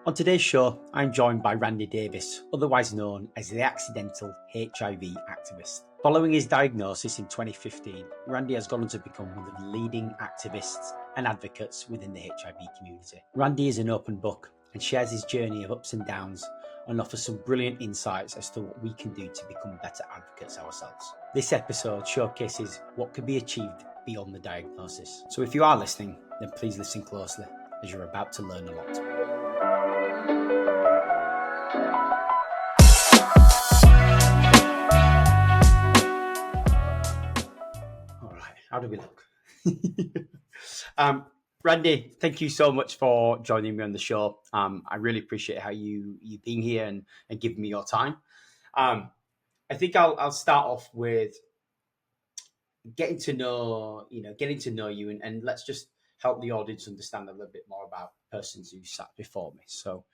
On today's show, I'm joined by Randy Davis, otherwise known as the accidental HIV activist. Following his diagnosis in 2015, Randy has gone on to become one of the leading activists and advocates within the HIV community. Randy is an open book and shares his journey of ups and downs and offers some brilliant insights as to what we can do to become better advocates ourselves. This episode showcases what can be achieved beyond the diagnosis. So if you are listening, then please listen closely as you're about to learn a lot. All right, how do we look? Randy, thank you so much for joining me on the show. I really appreciate how you being here and giving me your time. I think I'll start off with getting to know you, and let's just help the audience understand a little bit more about persons who sat before me. So,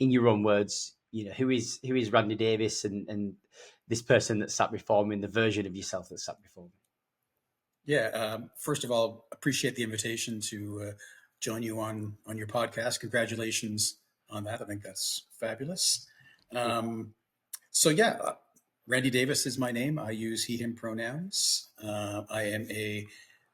in your own words, who is Randy Davis and this person that sat before me, and the version of yourself that sat before me. Yeah. First of all, appreciate the invitation to join you on your podcast. Congratulations on that. I think that's fabulous. Randy Davis is my name. I use he, him pronouns. I am a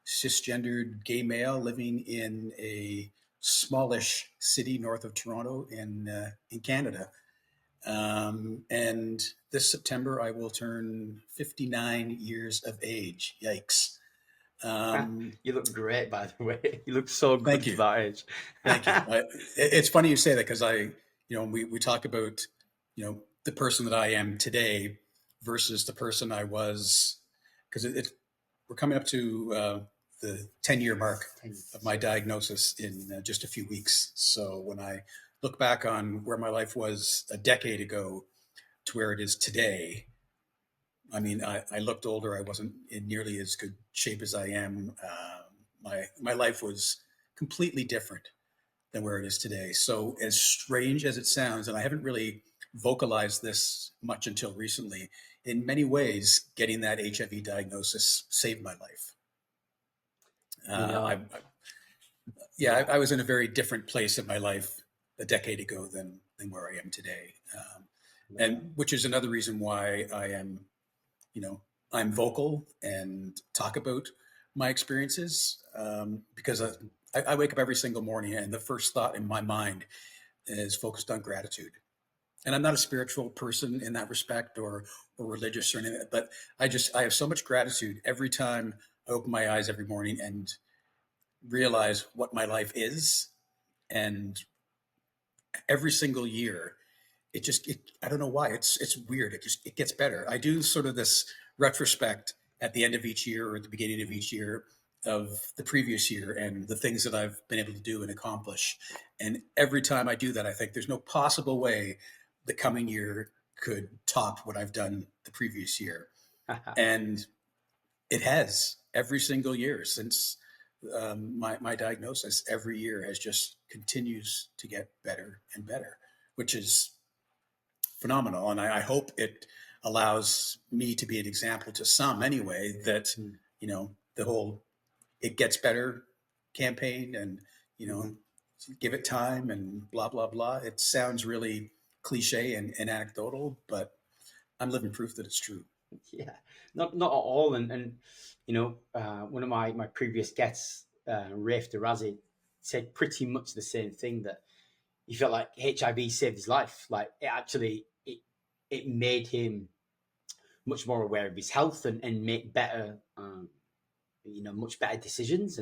cisgendered gay male living in a smallish city north of Toronto in Canada. And this September, I will turn 59 years of age. Yikes. You look great, by the way. You look so good for that age. Thank you. It's funny you say that because we talk about, the person that I am today versus the person I was, because we're coming up to the 10-year mark of my diagnosis in just a few weeks. So when I look back on where my life was a decade ago to where it is today, I mean, I looked older. I wasn't in nearly as good shape as I am. My life was completely different than where it is today. So as strange as it sounds, and I haven't really vocalized this much until recently, in many ways, getting that HIV diagnosis saved my life. I was in a very different place in my life a decade ago than where I am today. And which is another reason why I am, I'm vocal and talk about my experiences, because I wake up every single morning and the first thought in my mind is focused on gratitude. And I'm not a spiritual person in that respect or religious or anything, but I have so much gratitude every time I open my eyes every morning and realize what my life is. And every single year, I don't know why, it's weird. It gets better. I do sort of this retrospect at the end of each year or at the beginning of each year of the previous year and the things that I've been able to do and accomplish. And every time I do that, I think there's no possible way the coming year could top what I've done the previous year. And it has every single year since my diagnosis. Every year has just continues to get better and better, which is phenomenal. And I hope it allows me to be an example to some anyway, that, the whole "it gets better" campaign and, give it time and blah, blah, blah. It sounds really cliche and anecdotal, but I'm living proof that it's true. Yeah, not at all. And one of my previous guests, Rafe Derazi, said pretty much the same thing, that he felt like HIV saved his life. Like it made him much more aware of his health and make better, much better decisions.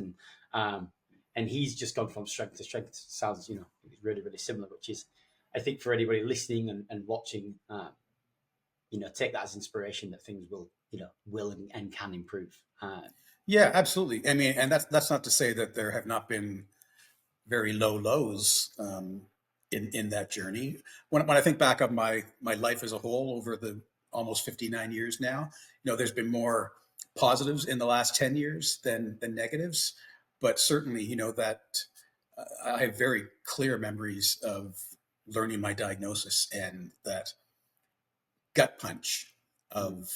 And he's just gone from strength to strength. Sounds, really, really similar, which is, I think, for anybody listening and watching, take that as inspiration that things will and can improve. Yeah, absolutely. I mean, and that's not to say that there have not been very low lows in that journey. When I think back of my life as a whole over the almost 59 years now, there's been more positives in the last 10 years than negatives. But certainly, that I have very clear memories of learning my diagnosis and that gut punch of,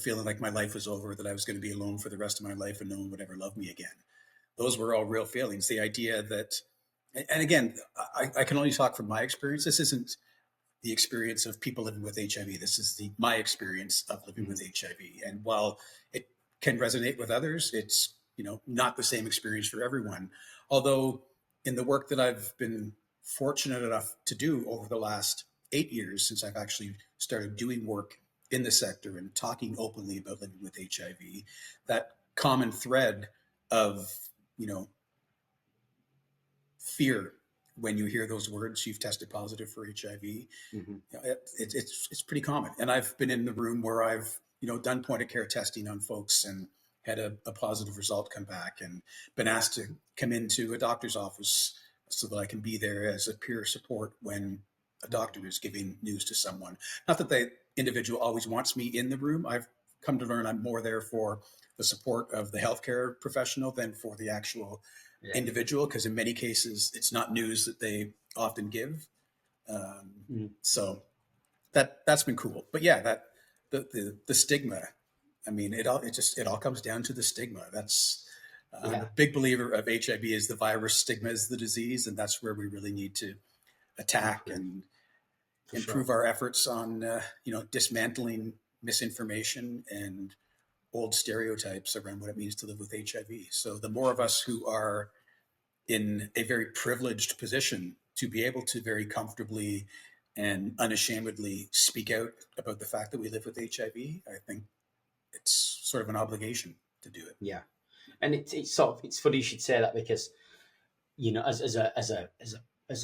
feeling like my life was over, that I was going to be alone for the rest of my life and no one would ever love me again. Those were all real feelings. The idea that And again, I can only talk from my experience. This isn't the experience of people living with HIV. This is my experience of living with HIV. And while it can resonate with others, it's, not the same experience for everyone. Although in the work that I've been fortunate enough to do over the last 8 years, since I've actually started doing work in the sector and talking openly about living with HIV, that common thread of, fear when you hear those words, you've tested positive for HIV. It's pretty common. And I've been in the room where I've, done point of care testing on folks and had a positive result come back, and been asked to come into a doctor's office so that I can be there as a peer support when a doctor is giving news to someone. Not that the individual always wants me in the room. I've come to learn I'm more there for the support of the healthcare professional than for the actual individual, because in many cases it's not news that they often give. So that's been cool. But yeah, that the stigma. I mean, it all comes down to the stigma. That's I'm a big believer of HIV is the virus, stigma is the disease, and that's where we really need to attack and improve our efforts on dismantling misinformation and old stereotypes around what it means to live with HIV. So the more of us who are in a very privileged position to be able to very comfortably and unashamedly speak out about the fact that we live with HIV, I think it's sort of an obligation to do it. Yeah, and it's funny you should say that, because as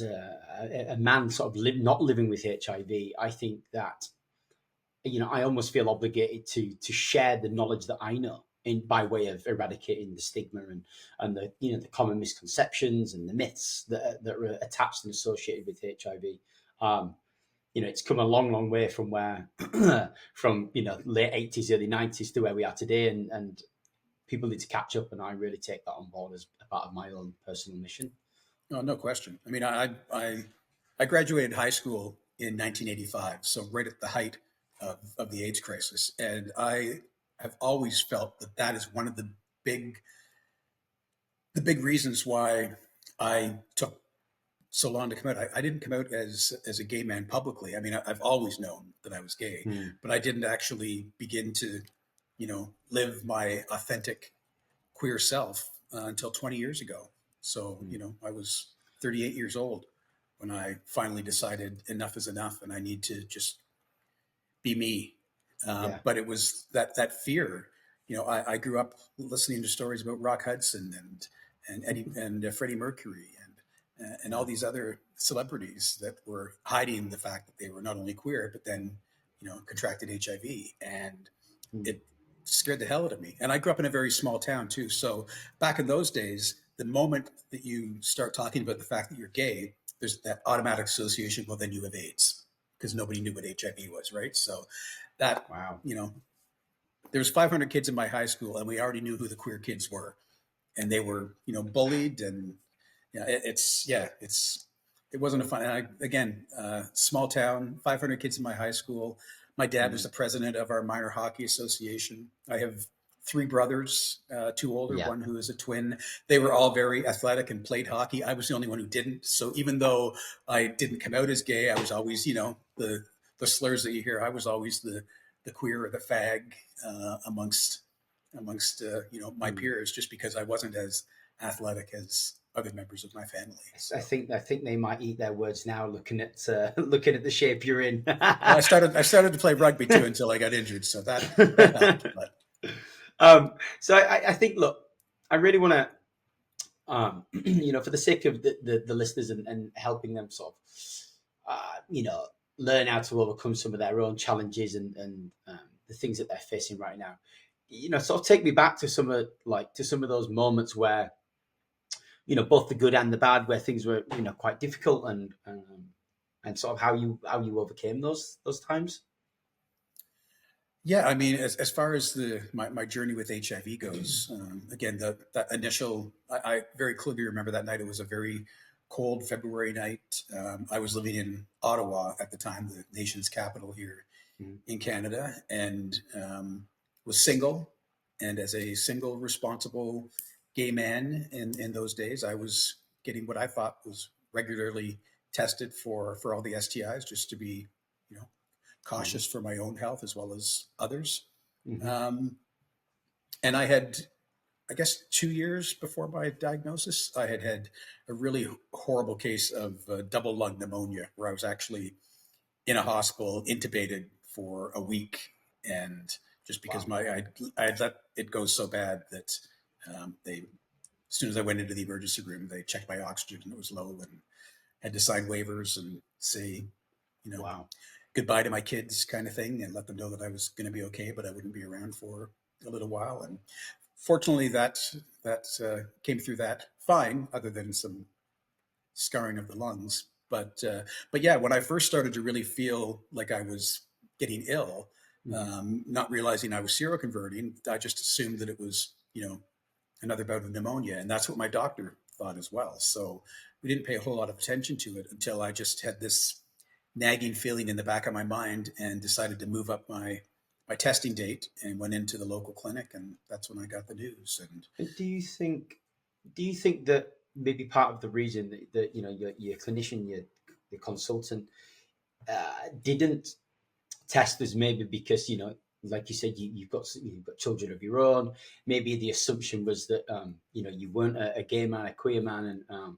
a man sort of not living with HIV, I think that I almost feel obligated to share the knowledge that I know by way of eradicating the stigma and the the common misconceptions and the myths that are attached and associated with HIV. It's come a long way from where from late 80s, early 90s to where we are today, and people need to catch up, and I really take that on board as a part of my own personal mission. No question. I mean, I graduated high school in 1985, so right at the height of the AIDS crisis, and I have always felt that is one of the big reasons why I took so long to come out. I didn't come out as a gay man publicly. I mean, I've always known that I was gay, but I didn't actually begin to, live my authentic queer self until 20 years ago. So, I was 38 years old when I finally decided enough is enough and I need to just be me. But it was that fear. I grew up listening to stories about Rock Hudson and Eddie and Freddie Mercury and all these other celebrities that were hiding the fact that they were not only queer, but then, contracted HIV, and it scared the hell out of me. And I grew up in a very small town too. So back in those days, the moment that you start talking about the fact that you're gay, there's that automatic association. Well, then you have AIDS, because nobody knew what HIV was, right? So that, there was 500 kids in my high school, and we already knew who the queer kids were, and they were, bullied, and it wasn't a fun. And small town, 500 kids in my high school. My dad was the president of our minor hockey association. I have 3 brothers, 2 older, one who is a twin. They were all very athletic and played hockey. I was the only one who didn't. So even though I didn't come out as gay, I was always, the slurs that you hear. I was always the queer or the fag amongst my peers, just because I wasn't as athletic as other members of my family. So. I think they might eat their words now, looking at the shape you're in. I started to play rugby too until I got injured, so that helped. But. So I think, look, I really want to, for the sake of the listeners and helping them sort of, learn how to overcome some of their own challenges and the things that they're facing right now. Sort of take me back to some of those moments where, both the good and the bad, where things were, quite difficult, and sort of how you overcame those times. Yeah, I mean, as far as my journey with HIV goes, again, that initial, I very clearly remember that night. It was a very cold February night. I was living in Ottawa at the time, the nation's capital here in Canada, and was single. And as a single, responsible gay man in those days, I was getting what I thought was regularly tested for all the STIs, just to be, cautious for my own health as well as others. And I had, I guess, 2 years before my diagnosis, I had a really horrible case of double lung pneumonia, where I was actually in a hospital, intubated for a week, and just because I had let it go so bad that they, as soon as I went into the emergency room, they checked my oxygen and it was low, and had to sign waivers and say, goodbye to my kids, kind of thing, and let them know that I was going to be okay, but I wouldn't be around for a little while. And fortunately, that came through that fine, other than some scarring of the lungs. But yeah, when I first started to really feel like I was getting ill, not realizing I was seroconverting, I just assumed that it was, another bout of pneumonia. And that's what my doctor thought as well. So we didn't pay a whole lot of attention to it until I just had this nagging feeling in the back of my mind and decided to move up my testing date and went into the local clinic. And that's when I got the news. And do you think that maybe part of the reason that your clinician, your consultant, didn't test us, maybe because like you said, you've got children of your own. Maybe the assumption was that you weren't a gay man, a queer man, and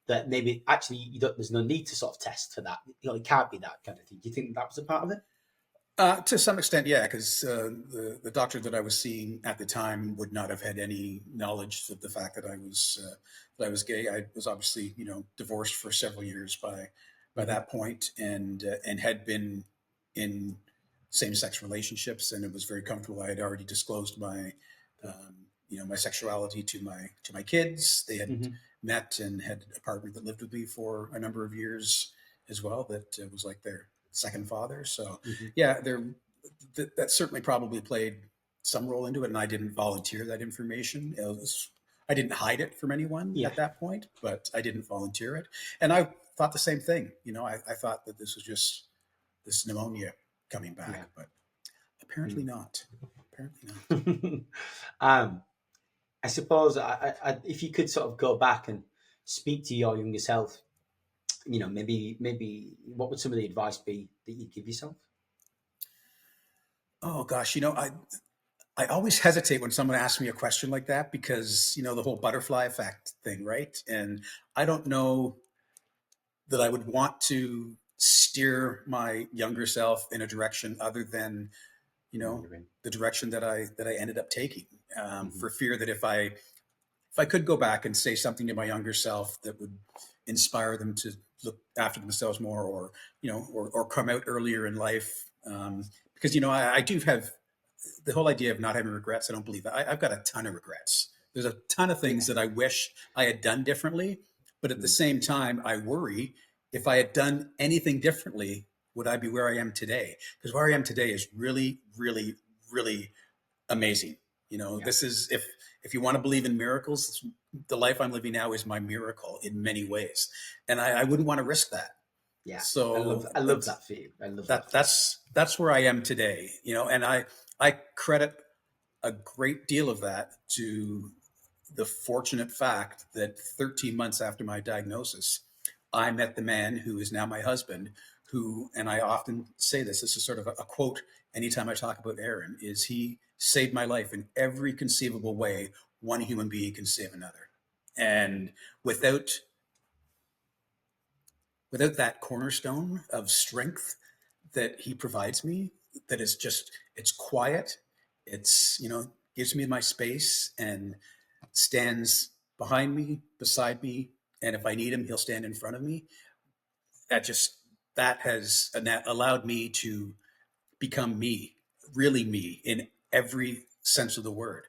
that maybe actually there's no need to sort of test for that. It can't be that kind of thing. Do you think that was a part of it? To some extent, yeah, because the doctor that I was seeing at the time would not have had any knowledge of the fact that I was gay. I was obviously, divorced for several years by that point, and had been in same-sex relationships, and it was very comfortable. I had already disclosed my my sexuality to my kids. They had met and had a partner that lived with me for a number of years as well. That was like their second father. So yeah, that certainly probably played some role into it. And I didn't volunteer that information. I didn't hide it from anyone at that point, but I didn't volunteer it. And I thought the same thing. I thought that this was just this pneumonia coming back, but apparently not. Apparently not. I suppose if you could sort of go back and speak to your younger self, maybe what would some of the advice be that you'd give yourself? Oh gosh, I always hesitate when someone asks me a question like that, because the whole butterfly effect thing, right? And I don't know that I would want to steer my younger self in a direction other than the direction that I ended up taking, for fear that if I could go back and say something to my younger self that would inspire them to look after themselves more, or come out earlier in life, because I do have the whole idea of not having regrets. I don't believe that. I've got a ton of regrets. There's a ton of things that I wish I had done differently, but at the same time, I worry, if I had done anything differently, would I be where I am today? Because where I am today is really, really, really amazing. This is, if you want to believe in miracles, the life I'm living now is my miracle in many ways, and I wouldn't want to risk that. Yeah. So I love that for you. I love that. That's where I am today. And I credit a great deal of that to the fortunate fact that 13 months after my diagnosis, I met the man who is now my husband, who, and I often say this is sort of a quote anytime I talk about Aaron, is he saved my life in every conceivable way one human being can save another. And without that cornerstone of strength that he provides me, that is just, it's quiet, it's, gives me my space and stands behind me, beside me, and if I need him, he'll stand in front of me. That has allowed me to become me, really me, in every sense of the word.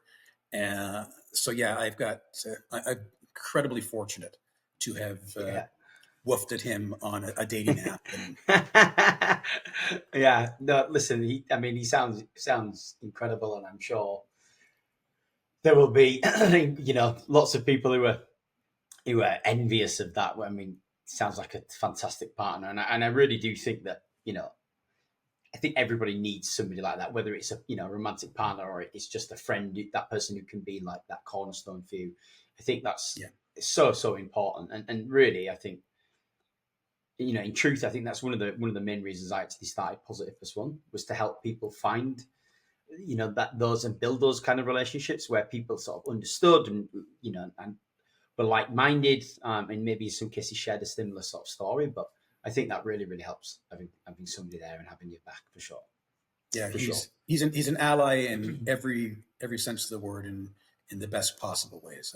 So yeah, I'm incredibly fortunate to have woofed at him on a dating app. Yeah, no, listen, he sounds incredible, and I'm sure there will be lots of people who are envious of that. Sounds like a fantastic partner, and I really do think that I think everybody needs somebody like that, whether it's a romantic partner or it's just a friend, that person who can be like that cornerstone for you. I think that's so important. And really, I think, in truth, I think that's one of the main reasons I actually started Positive Plus One, was to help people find, that those, and build those kind of relationships where people sort of understood, and and were like-minded, and maybe in some cases shared a similar sort of story. But I think that really, really helps, having somebody there and having your back, for sure. Yeah, For sure. he's an ally in every sense of the word, and in the best possible ways.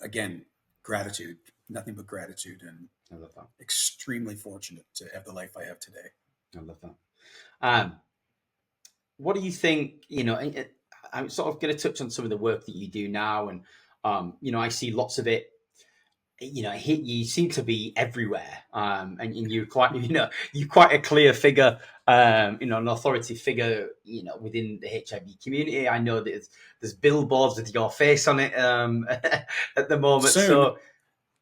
Again, gratitude, nothing but gratitude, and I love that. extremely fortunate to have the life I have today. I love that. What do you think? I'm sort of going to touch on some of the work that you do now, and I see lots of it. You seem to be everywhere, and you're quite, you're quite a clear figure, an authority figure, within the HIV community. I know that there's billboards with your face on it, at the moment. Soon. So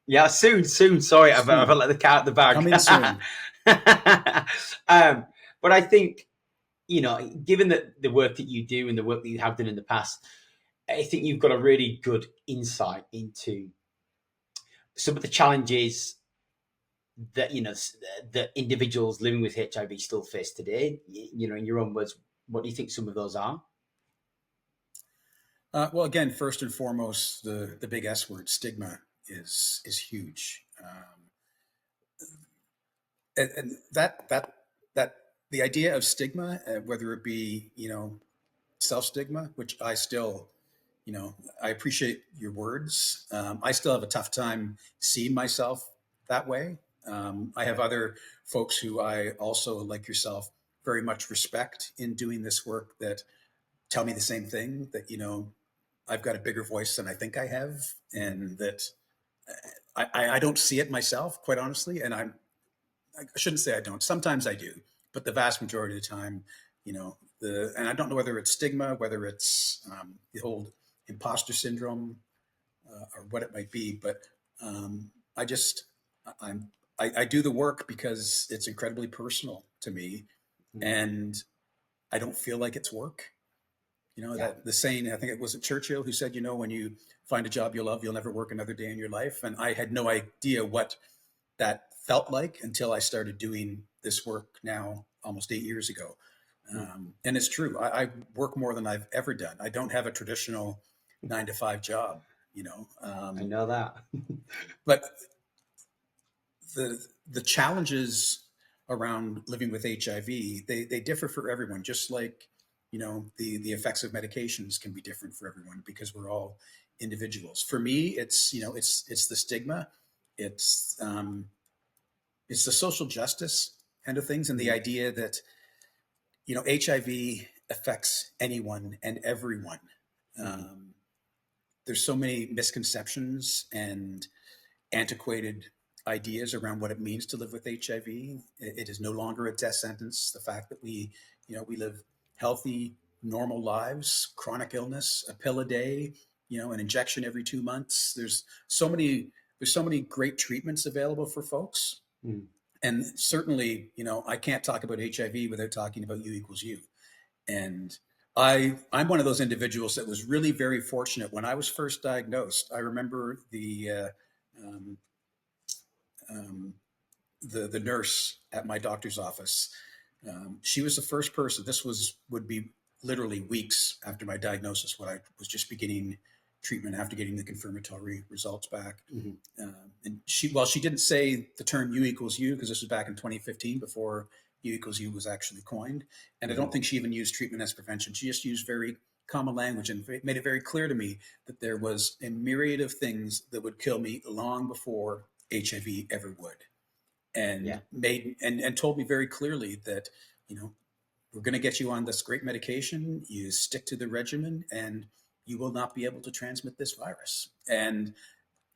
yeah, soon. Sorry, Soon. I've let the cat out the bag. Coming soon. But I think, given that the work that you do and the work that you have done in the past, I think you've got a really good insight into some of the challenges that that individuals living with HIV still face today. In your own words, what do you think some of those are? Well, again, first and foremost, the big S word, stigma, is huge, and that the idea of stigma, whether it be self stigma, which I still, I appreciate your words. I still have a tough time seeing myself that way. I have other folks who I also, like yourself, very much respect in doing this work, that tell me the same thing, that, I've got a bigger voice than I think I have, and that I don't see it myself, quite honestly. And I shouldn't say I don't. Sometimes I do, but the vast majority of the time, and I don't know whether it's stigma, whether it's the whole imposter syndrome, or what it might be, but I do the work because it's incredibly personal to me, and I don't feel like it's work. That the saying, I think it was Churchill who said, when you find a job you love, you'll never work another day in your life. And I had no idea what that felt like until I started doing this work now almost 8 years ago. And it's true. I work more than I've ever done. I don't have a traditional 9-to-5 job, I know that. but the challenges around living with HIV, they differ for everyone, just like, the effects of medications can be different for everyone, because we're all individuals. For me, it's the stigma, it's the social justice kind of things, and the idea that HIV affects anyone and everyone. There's so many misconceptions and antiquated ideas around what it means to live with HIV. It is no longer a death sentence. The fact that we live healthy, normal lives, chronic illness, a pill a day, an injection every 2 months. There's so many great treatments available for folks. And certainly, I can't talk about HIV without talking about U equals U. And I'm one of those individuals that was really very fortunate when I was first diagnosed. I remember the nurse at my doctor's office. She was the first person. This would be literally weeks after my diagnosis, when I was just beginning treatment after getting the confirmatory results back. And she didn't say the term U equals U, because this was back in 2015, before U equals U was actually coined. And I don't think she even used treatment as prevention. She just used very common language and made it very clear to me that there was a myriad of things that would kill me long before HIV ever would. And and told me very clearly that, we're going to get you on this great medication. You stick to the regimen, and you will not be able to transmit this virus. And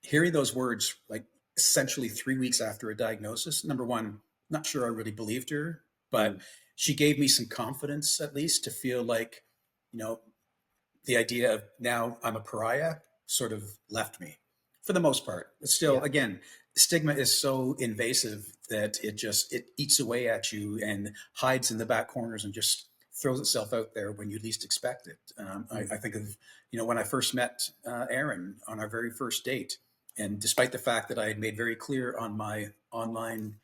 hearing those words, like essentially 3 weeks after a diagnosis, number one, not sure I really believed her, but she gave me some confidence, at least, to feel like, the idea of now I'm a pariah sort of left me for the most part. But still, again, stigma is so invasive that it eats away at you and hides in the back corners and just throws itself out there when you least expect it. I think of, when I first met Aaron on our very first date, And despite the fact that I had made very clear on my online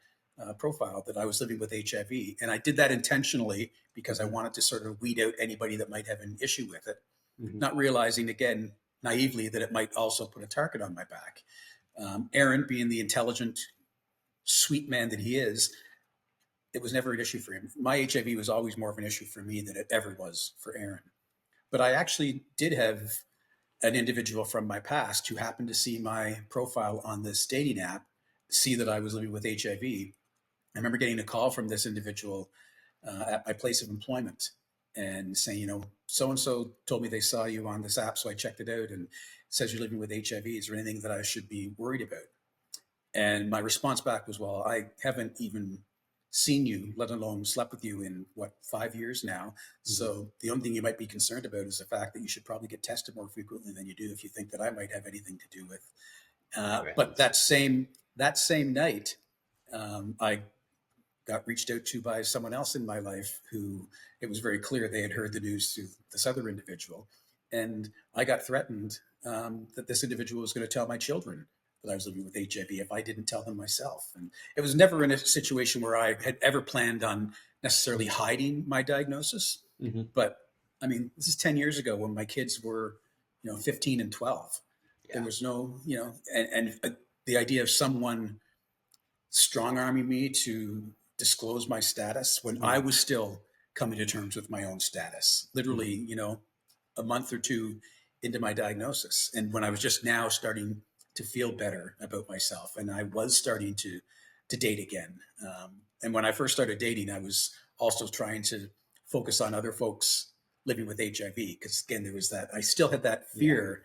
profile that I was living with HIV, and I did that intentionally because I wanted to sort of weed out anybody that might have an issue with it, not realizing, again, naively, that it might also put a target on my back. Aaron, being the intelligent, sweet man that he is, it was never an issue for him. My HIV was always more of an issue for me than it ever was for Aaron. But I actually did have an individual from my past who happened to see my profile on this dating app, see that I was living with HIV. I remember getting a call from this individual at my place of employment and saying, you know, so-and-so told me they saw you on this app, so I checked it out, and it says you're living with HIV. Is there anything that I should be worried about? And my response back was, well, I haven't even seen you, let alone slept with you in, 5 years now. So the only thing you might be concerned about is the fact that you should probably get tested more frequently than you do if you think that I might have anything to do with. But that same night, I got reached out to by someone else in my life who it was very clear they had heard the news through this other individual. And I got threatened that this individual was going to tell my children that I was living with HIV if I didn't tell them myself. And it was never in a situation where I had ever planned on necessarily hiding my diagnosis. But I mean, this is 10 years ago when my kids were, 15 and 12. There was no, and the idea of someone strong-arming me to disclose my status when I was still coming to terms with my own status, literally, a month or two into my diagnosis. And when I was just now starting to feel better about myself, and I was starting to date again. And when I first started dating, I was also trying to focus on other folks living with HIV, because again, there was that, I still had that fear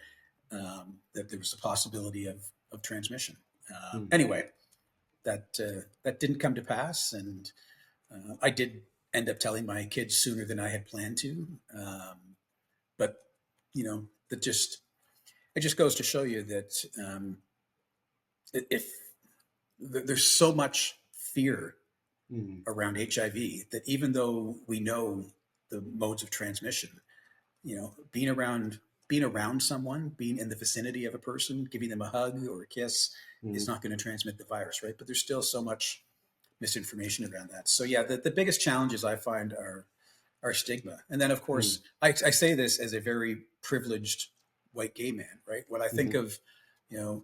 that there was a possibility of transmission. Anyway, that didn't come to pass, and I did end up telling my kids sooner than I had planned to. But it just goes to show you that if there's so much fear around HIV that even though we know the modes of transmission, being around someone, being in the vicinity of a person, giving them a hug or a kiss is not going to transmit the virus, right? But there's still so much misinformation around that. So yeah, the biggest challenges I find are stigma. And then of course, I say this as a very privileged white gay man, right? When I think of,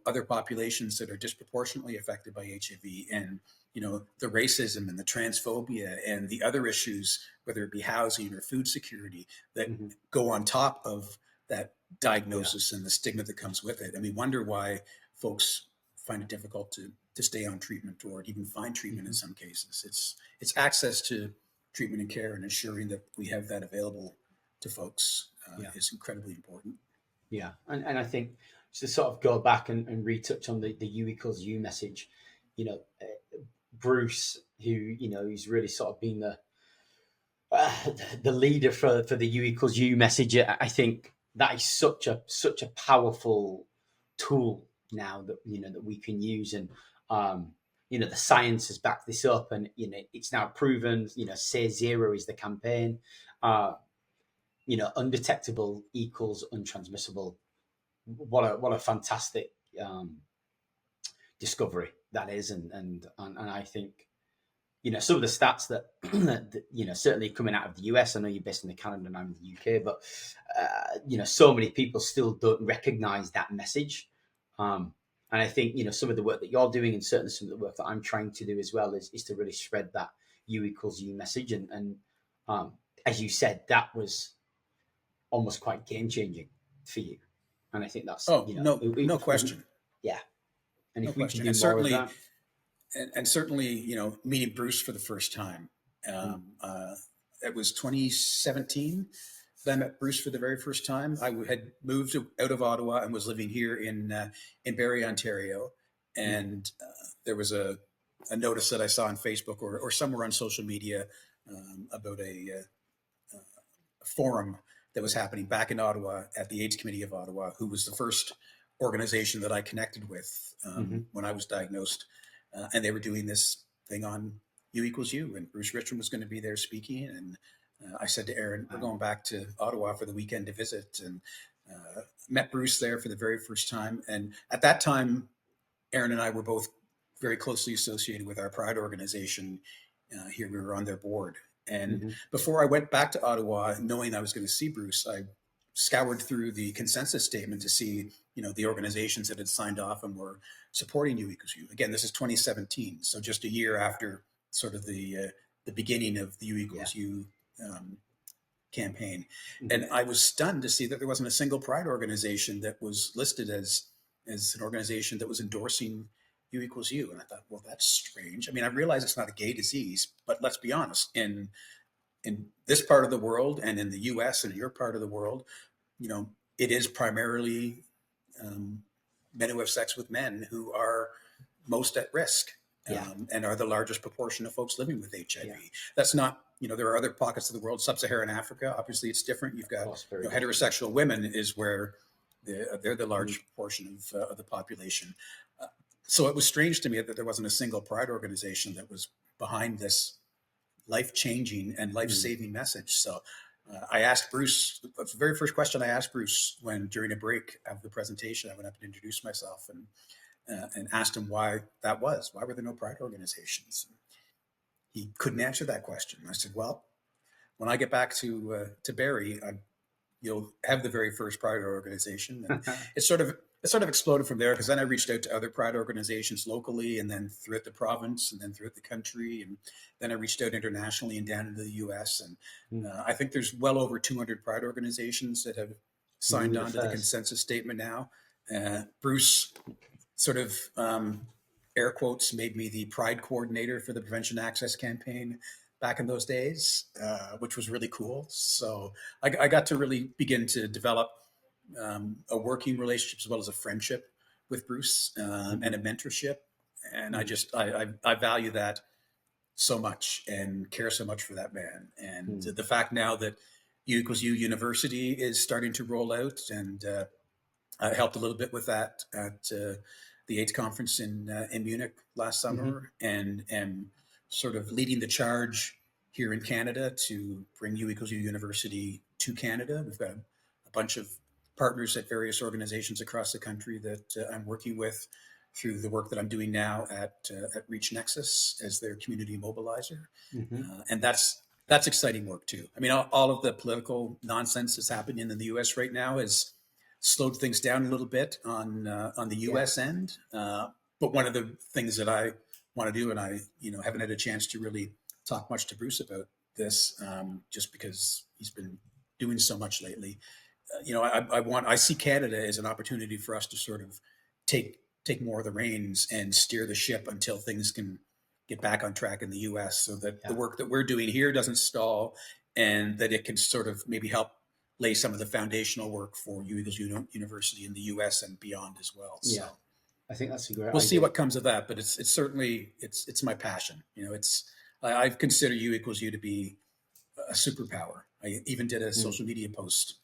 other populations that are disproportionately affected by HIV, and, the racism and the transphobia and the other issues, whether it be housing or food security, that go on top of that diagnosis and the stigma that comes with it. And we wonder why folks find it difficult to stay on treatment or even find treatment in some cases. It's access to treatment and care and ensuring that we have that available to folks is incredibly important. Yeah. And I think to sort of go back and retouch on the U equals U message, Bruce, who, he's really sort of been the leader for the U equals U message. I think that is such a powerful tool now that, that we can use. And, the science has backed this up, and, it's now proven, say zero is the campaign. Undetectable equals untransmissible. What a fantastic discovery that is, and I think some of the stats that certainly coming out of the US. I know you're based in Canada and I'm in the UK, but so many people still don't recognize that message. And I think some of the work that you're doing, and certainly some of the work that I'm trying to do as well, is to really spread that U equals U message. And as you said, that was almost quite game changing for you. And I think that's no question. Yeah. And no if we question. can do And more certainly, of that. and certainly, meeting Bruce for the first time. It was 2017 that I met Bruce for the very first time. I had moved out of Ottawa and was living here in Barrie, Ontario. And there was a notice that I saw on Facebook or somewhere on social media about a forum that was happening back in Ottawa at the AIDS Committee of Ottawa, who was the first organization that I connected with when I was diagnosed. And they were doing this thing on U equals U, and Bruce Richmond was going to be there speaking. And I said to Aaron, we're going back to Ottawa for the weekend to visit. And met Bruce there for the very first time. And at that time, Aaron and I were both very closely associated with our Pride organization. Here we were on their board. And before I went back to Ottawa, knowing I was going to see Bruce, I scoured through the consensus statement to see, the organizations that had signed off and were supporting U equals U. Again, this is 2017, so just a year after sort of the beginning of the U equals U campaign. And I was stunned to see that there wasn't a single Pride organization that was listed as an organization that was endorsing U equals U. And I thought, well, that's strange. I mean, I realize it's not a gay disease, but let's be honest, in this part of the world and in the US and your part of the world, it is primarily men who have sex with men who are most at risk. And are the largest proportion of folks living with HIV. That's not, there are other pockets of the world, sub-Saharan Africa, obviously it's different. You've got heterosexual women is where they're the large portion of the population. So it was strange to me that there wasn't a single Pride organization that was behind this life-changing and life-saving message. So I asked Bruce, the very first question I asked Bruce when during a break of the presentation, I went up and introduced myself and asked him why that was. Why were there no Pride organizations? He couldn't answer that question. I said, well, when I get back to Barrie, you'll have the very first Pride organization. And it sort of exploded from there, because then I reached out to other Pride organizations locally and then throughout the province and then throughout the country. And then I reached out internationally and down into the US. And I think there's well over 200 Pride organizations that have signed on to the consensus statement now. Bruce sort of air quotes made me the Pride coordinator for the Prevention Access campaign back in those days, which was really cool. So I got to really begin to develop a working relationship as well as a friendship with Bruce and a mentorship. And I value that so much and care so much for that man. And the fact now that U equals U University is starting to roll out, and I helped a little bit with that at the AIDS conference in Munich last summer, and sort of leading the charge here in Canada to bring U equals U University to Canada. We've got a bunch of partners at various organizations across the country that I'm working with through the work that I'm doing now at Reach Nexus as their community mobilizer. And that's exciting work too. I mean, all of the political nonsense that's happening in the US right now has slowed things down a little bit on the US end. But one of the things that I want to do, and I haven't had a chance to really talk much to Bruce about this, just because he's been doing so much lately. I see Canada as an opportunity for us to sort of take more of the reins and steer the ship until things can get back on track in the US, so that the work that we're doing here doesn't stall, and that it can sort of maybe help lay some of the foundational work for U equals U University in the US and beyond as well. So I think that's a great we'll idea. see what comes of that, but it's certainly it's my passion. I consider U equals U to be a superpower. I even did a social media post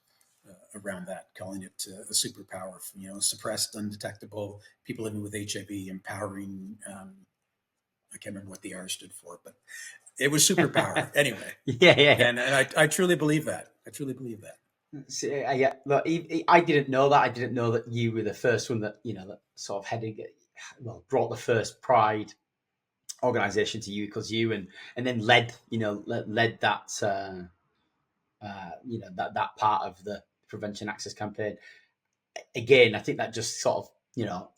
around that, calling it a superpower. Suppressed, undetectable, people living with HIV, empowering. I can't remember what the R stood for, but it was superpower anyway. And I truly believe that. So, look, I didn't know that. I didn't know that you were the first one that that sort of brought the first Pride organization to U equals U, and then led that that part of the Prevention Access campaign. Again, I think that just sort of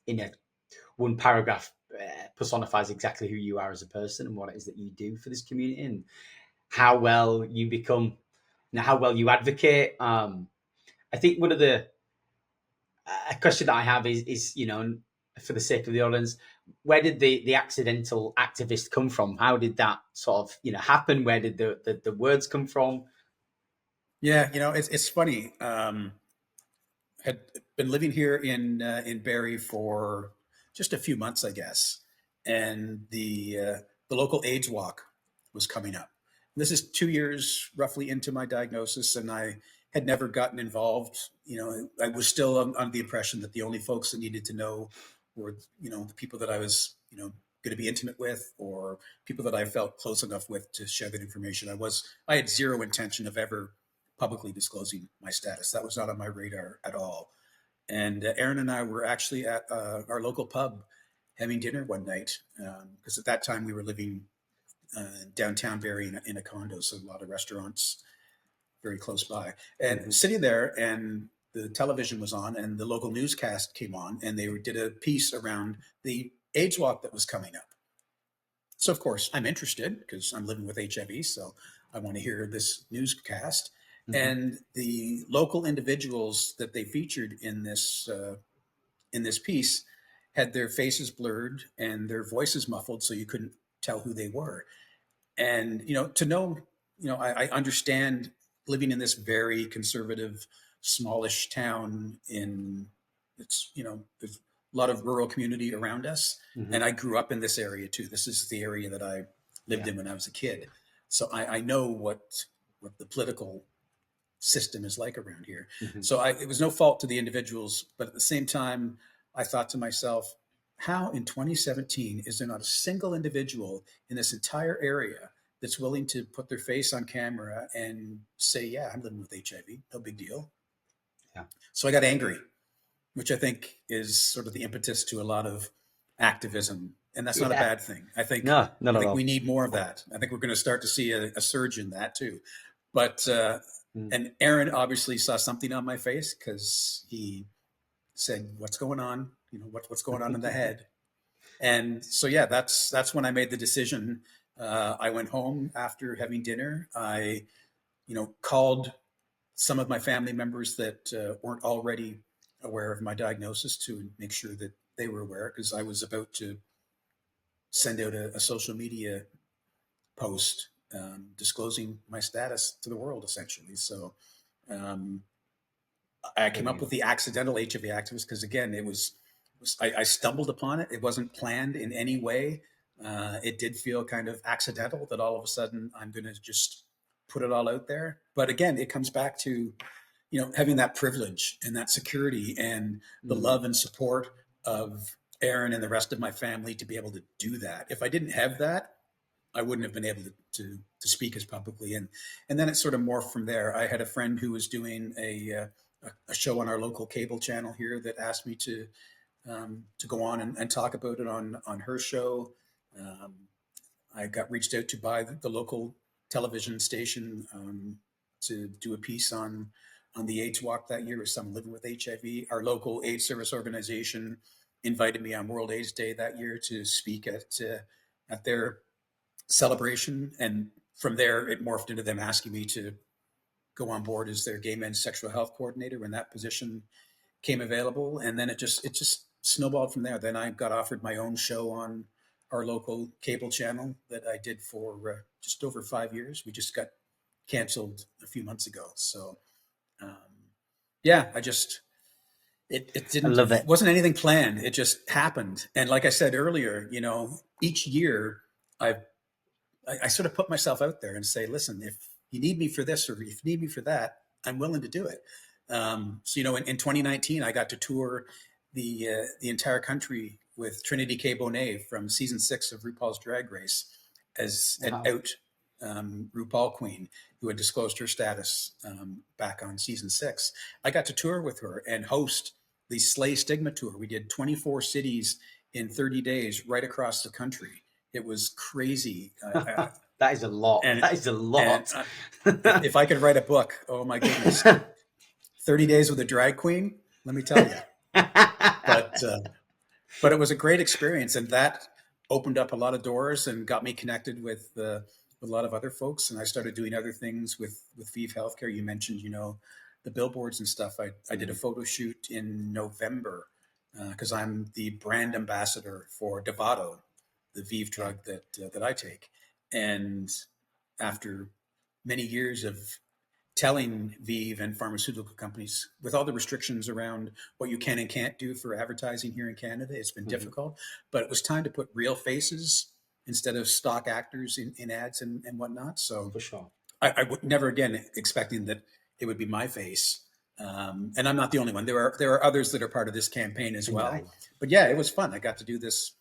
in a one paragraph personifies exactly who you are as a person and what it is that you do for this community, and how well you become, how well you advocate. I think one of a question that I have is for the sake of the audience, where did the accidental activist come from? How did that sort of happen? Where did the words come from? Yeah, it's funny. Had been living here in Barrie for just a few months, I guess, and the local AIDS walk was coming up. This is 2 years roughly into my diagnosis, and I had never gotten involved. I was still under the impression that the only folks that needed to know were the people that I was going to be intimate with, or people that I felt close enough with to share that information. I had zero intention of ever publicly disclosing my status. That was not on my radar at all. And Aaron and I were actually at our local pub having dinner one night, because at that time we were living downtown Barrie in a condo, so a lot of restaurants very close by. And sitting there, and the television was on, and the local newscast came on, and they did a piece around the AIDS walk that was coming up. So of course I'm interested because I'm living with HIV, so I want to hear this newscast. And the local individuals that they featured in this piece had their faces blurred and their voices muffled, so you couldn't tell who they were. And I understand living in this very conservative, smallish town there's a lot of rural community around us. And I grew up in this area too. This is the area that I lived in when I was a kid. So I know what the political system is like around here. So it was no fault to the individuals, but at the same time, I thought to myself, how in 2017 is there not a single individual in this entire area that's willing to put their face on camera and say, yeah, I'm living with HIV, no big deal. Yeah. So I got angry, which I think is sort of the impetus to a lot of activism. And that's not a bad thing. I think, we need more of that. I think we're going to start to see a surge in that too. But, and Aaron obviously saw something on my face because he said, what's going on? What's going on in the head? And so, that's when I made the decision. I went home after having dinner. I, called some of my family members that weren't already aware of my diagnosis to make sure that they were aware, because I was about to send out a social media post disclosing my status to the world, essentially. So I came up with the accidental HIV activist because, again, I stumbled upon it. It wasn't planned in any way. It did feel kind of accidental that all of a sudden I'm going to just put it all out there. But again, it comes back to, having that privilege and that security and the love and support of Aaron and the rest of my family to be able to do that. If I didn't have that, I wouldn't have been able to speak as publicly. And then it sort of morphed from there. I had a friend who was doing a show on our local cable channel here that asked me to go on and talk about it on her show. I got reached out to by the local television station to do a piece on the AIDS walk that year with someone living with HIV. Our local AIDS service organization invited me on World AIDS Day that year to speak at their celebration. And from there, it morphed into them asking me to go on board as their gay men's sexual health coordinator when that position came available. And then it just snowballed from there. Then I got offered my own show on our local cable channel that I did for just over 5 years. We just got canceled a few months ago. So, it didn't, I love it. It wasn't anything planned. It just happened. And like I said earlier, each year I sort of put myself out there and say, listen, if you need me for this, or if you need me for that, I'm willing to do it. So, in 2019, I got to tour the entire country with Trinity K. Bonet from season 6 of RuPaul's Drag Race as an out RuPaul queen who had disclosed her status back on season 6. I got to tour with her and host the Slay Stigma tour. We did 24 cities in 30 days right across the country. It was crazy. That is a lot. That is a lot. If I could write a book, oh my goodness, 30 days with a drag queen, let me tell you. But it was a great experience, and that opened up a lot of doors and got me connected with a lot of other folks. And I started doing other things with ViV Healthcare. You mentioned, the billboards and stuff. I did a photo shoot in November because I'm the brand ambassador for Dovato, the ViV drug that I take. And after many years of telling ViV and pharmaceutical companies, with all the restrictions around what you can and can't do for advertising here in Canada, it's been difficult. But it was time to put real faces instead of stock actors in ads and whatnot. So For sure. I would never again expecting that it would be my face. And I'm not the only one. There are others that are part of this campaign as well. Right. But yeah, it was fun. I got to do this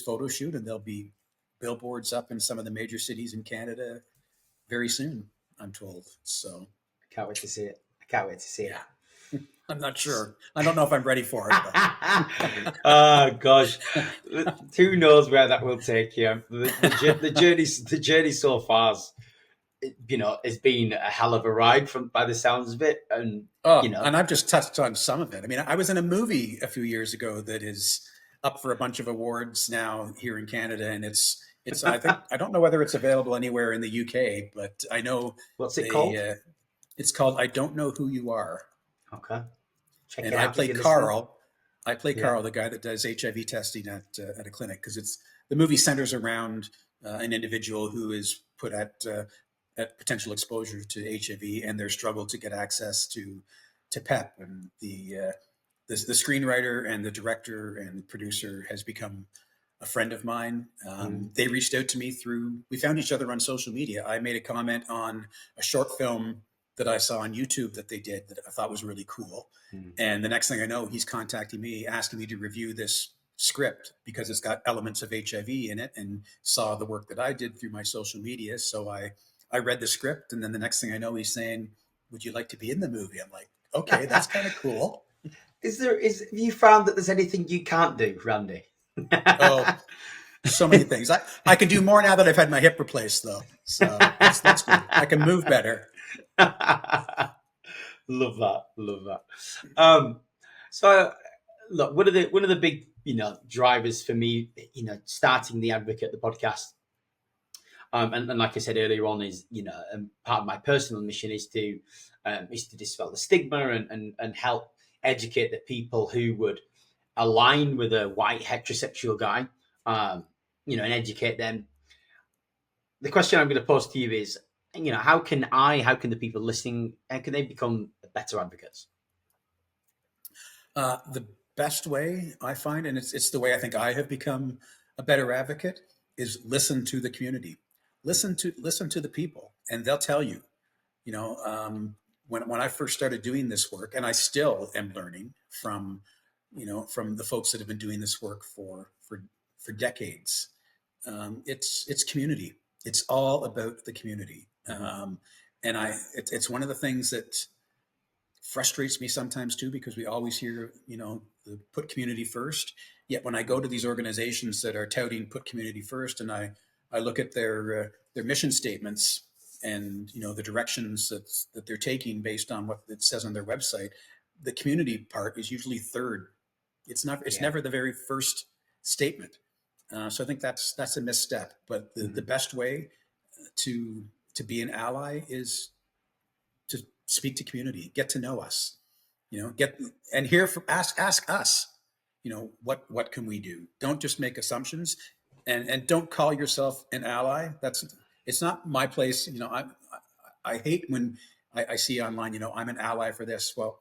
photo shoot, and there'll be billboards up in some of the major cities in Canada very soon, I'm told. So Can't wait to see it. I can't wait to see it. Yeah. I'm not sure. I don't know if I'm ready for it. Oh gosh, who knows where that will take you? The journey so far, has been a hell of a ride by the sounds of it, and and I've just touched on some of it. I mean, I was in a movie a few years ago that is up for a bunch of awards now here in Canada, and it's I think I don't know whether it's available anywhere in the UK, but I know what's it called? It's called I Don't Know Who You Are. Okay, check and it out. I play Carl. I play Carl, the guy that does HIV testing at a clinic, because the movie centers around an individual who is put at potential exposure to HIV and their struggle to get access to PEP. And the screenwriter and the director and producer has become a friend of mine. They reached out to me we found each other on social media. I made a comment on a short film that I saw on YouTube that they did that I thought was really cool. And the next thing I know, he's contacting me, asking me to review this script because it's got elements of HIV in it, and saw the work that I did through my social media. So I read the script, and then the next thing I know, he's saying, "Would you like to be in the movie?" I'm like, okay, that's kind of cool. Have you found that there's anything you can't do, Randy? Oh, so many things. I can do more now that I've had my hip replaced, though. So that's good. I can move better. Love that. So look, one of the big drivers for me, starting the Advocate, the podcast, and like I said earlier on, is part of my personal mission is to dispel the stigma and help educate the people who would align with a white heterosexual guy, and educate them. The question I'm going to pose to you is, how can the people listening, how can they become better advocates? The best way I find, and it's the way I think I have become a better advocate, is listen to the community, listen to the people, and they'll tell you. When I first started doing this work, and I still am learning from the folks that have been doing this work for decades. It's community. It's all about the community. And it's one of the things that frustrates me sometimes too, because we always hear, put community first. Yet when I go to these organizations that are touting put community first, and I look at their mission statements and, the directions that they're taking based on what it says on their website, the community part is usually third. It's never the very first statement. So I think that's a misstep. But the best way to be an ally is to speak to community, get to know us, get and hear from ask us, what can we do? Don't just make assumptions, and don't call yourself an ally. It's not my place. I hate when I see online, I'm an ally for this. Well,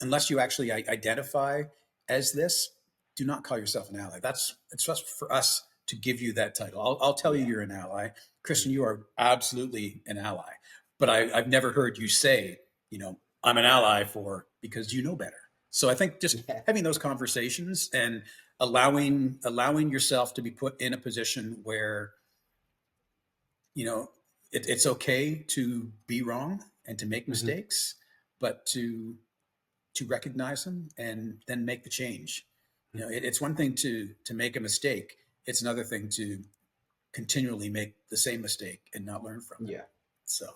unless you actually identify as this, do not call yourself an ally. It's just for us to give you that title. I'll tell you you're an ally. Christian, you are absolutely an ally. But I've never heard you say, I'm an ally because you know better. So I think just having those conversations and allowing yourself to be put in a position where, it's okay to be wrong and to make mistakes, but to recognize them and then make the change. It's one thing to make a mistake. It's another thing to continually make the same mistake and not learn from it. Yeah. So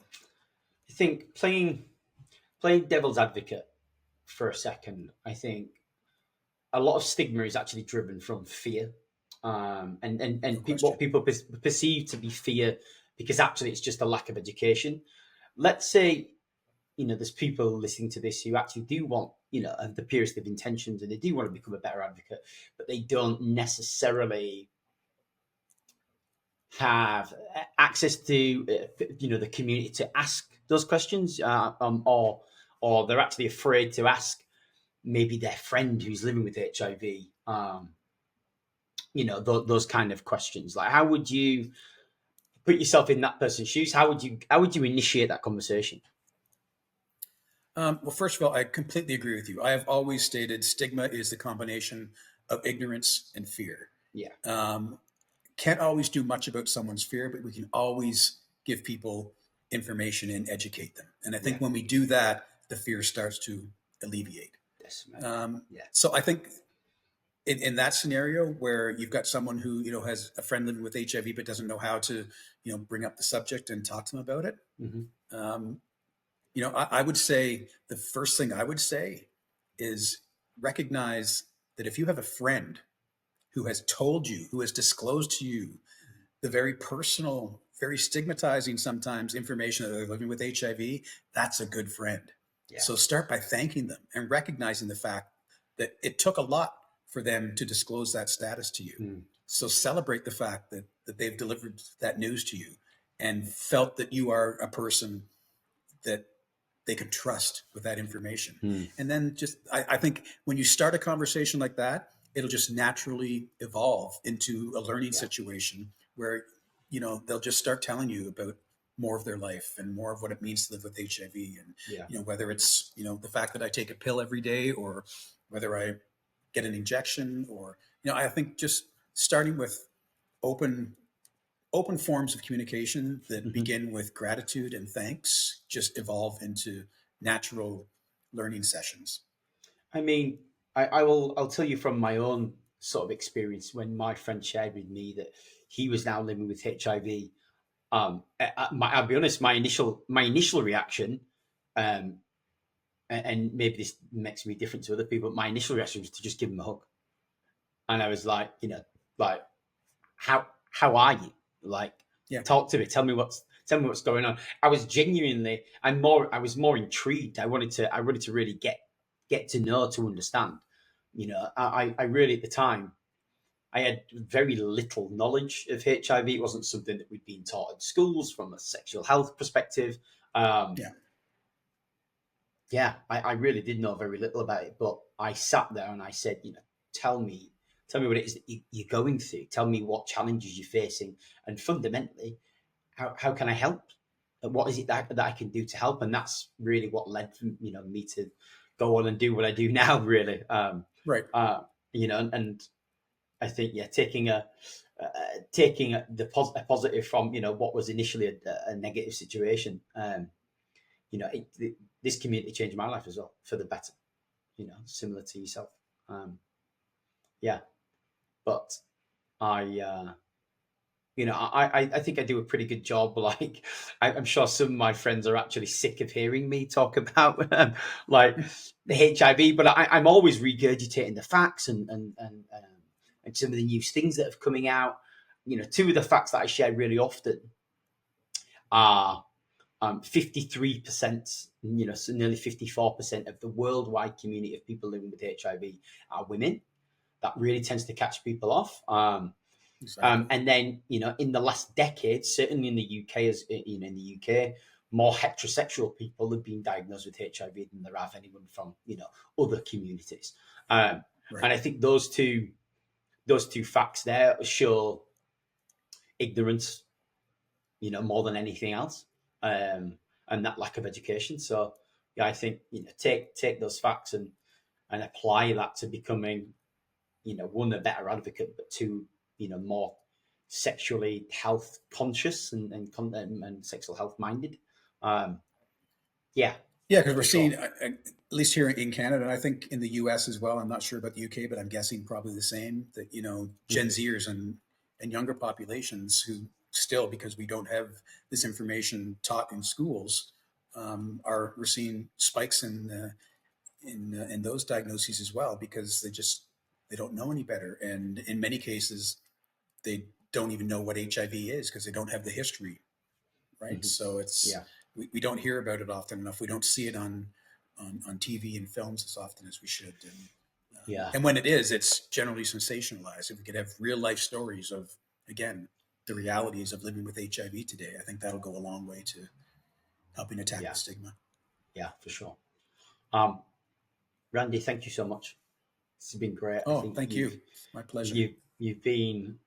I think playing devil's advocate for a second, I think a lot of stigma is actually driven from fear, and what people perceive to be fear, because actually it's just a lack of education. Let's say, there's people listening to this who actually do want, have the purest of intentions, and they do want to become a better advocate, but they don't necessarily have access to, the community to ask those questions, or they're actually afraid to ask maybe their friend who's living with HIV, those kind of questions. Like, how would you put yourself in that person's shoes? How would you initiate that conversation? Well, first of all, I completely agree with you. I have always stated stigma is the combination of ignorance and fear. Yeah. Can't always do much about someone's fear, but we can always give people information and educate them. And I think when we do that, the fear starts to alleviate. So I think in that scenario where you've got someone who, has a friend living with HIV, but doesn't know how to, bring up the subject and talk to them about it. I would say the first thing I would say is recognize that if you have a friend who has told you, who has disclosed to you the very personal, very stigmatizing sometimes information that they're living with HIV, that's a good friend. So start by thanking them and recognizing the fact that it took a lot for them to disclose that status to you. So celebrate the fact that they've delivered that news to you and felt that you are a person that they could trust with that information. And then I think when you start a conversation like that, it'll just naturally evolve into a learning situation where, they'll just start telling you about more of their life and more of what it means to live with HIV. And, whether it's, the fact that I take a pill every day or whether I get an injection or, I think just starting with open forms of communication that begin with gratitude and thanks just evolve into natural learning sessions. I mean, I'll tell you from my own sort of experience when my friend shared with me that he was now living with HIV. I'll be honest, my initial reaction, and maybe this makes me different to other people, but my initial reaction was to just give him a hug. And I was like, how are you? Like, talk to me. Tell me what's going on. I was genuinely, I was more intrigued. I wanted to really get to know, to understand. I really at the time, I had very little knowledge of HIV. It wasn't something that we'd been taught in schools from a sexual health perspective. I really did know very little about it. But I sat there and I said, tell me what it is that you're going through. Tell me what challenges you're facing. And fundamentally, how can I help? What is it that I can do to help? And that's really what led me to go on and do what I do now, really. And I think, taking a positive from, what was initially a negative situation. This community changed my life as well for the better, similar to yourself. But I think I do a pretty good job. Like, I'm sure some of my friends are actually sick of hearing me talk about like the HIV, but I'm always regurgitating the facts and some of the new things that are coming out. Two of the facts that I share really often are 53%, so nearly 54% of the worldwide community of people living with HIV are women. That really tends to catch people off. Exactly. And then, in the last decade, certainly in the UK, more heterosexual people have been diagnosed with HIV than there have anyone from, other communities. And I think those two facts there show ignorance, more than anything else, and that lack of education. So, I think, take those facts and apply that to becoming, one, a better advocate, but two, more sexually health conscious and sexual health minded. Because we're seeing, at least here in Canada, and I think in the US as well, I'm not sure about the UK, but I'm guessing probably the same, that, Gen Zers and younger populations who still, because we don't have this information taught in schools, we're seeing spikes in those diagnoses as well, because they don't know any better. And in many cases, they don't even know what HIV is because they don't have the history. Right. So we don't hear about it often enough. We don't see it on TV and films as often as we should. And when it is, it's generally sensationalized. If we could have real life stories of, again, the realities of living with HIV today, I think that'll go a long way to helping attack the stigma. Yeah, for sure. Randy, thank you so much. It's been great. Oh, thank you. My pleasure. You've been,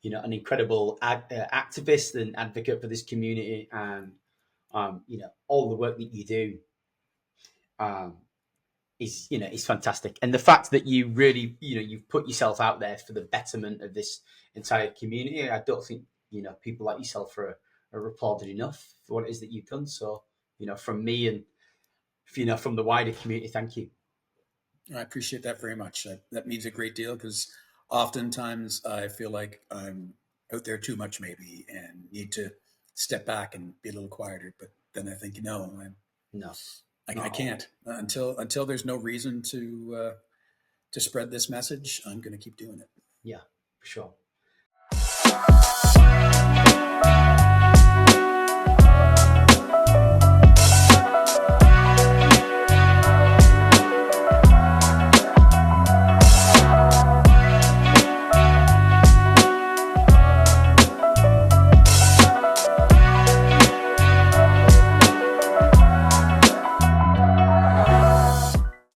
an incredible activist and advocate for this community, and all the work that you do is fantastic. And the fact that you really, you've put yourself out there for the betterment of this entire community. I don't think people like yourself are applauded enough for what it is that you've done. So, from me and, from the wider community, thank you. I appreciate that very much. That means a great deal, because oftentimes I feel like I'm out there too much maybe and need to step back and be a little quieter. But then I think, I can't until there's no reason to spread this message. I'm going to keep doing it. Yeah, for sure.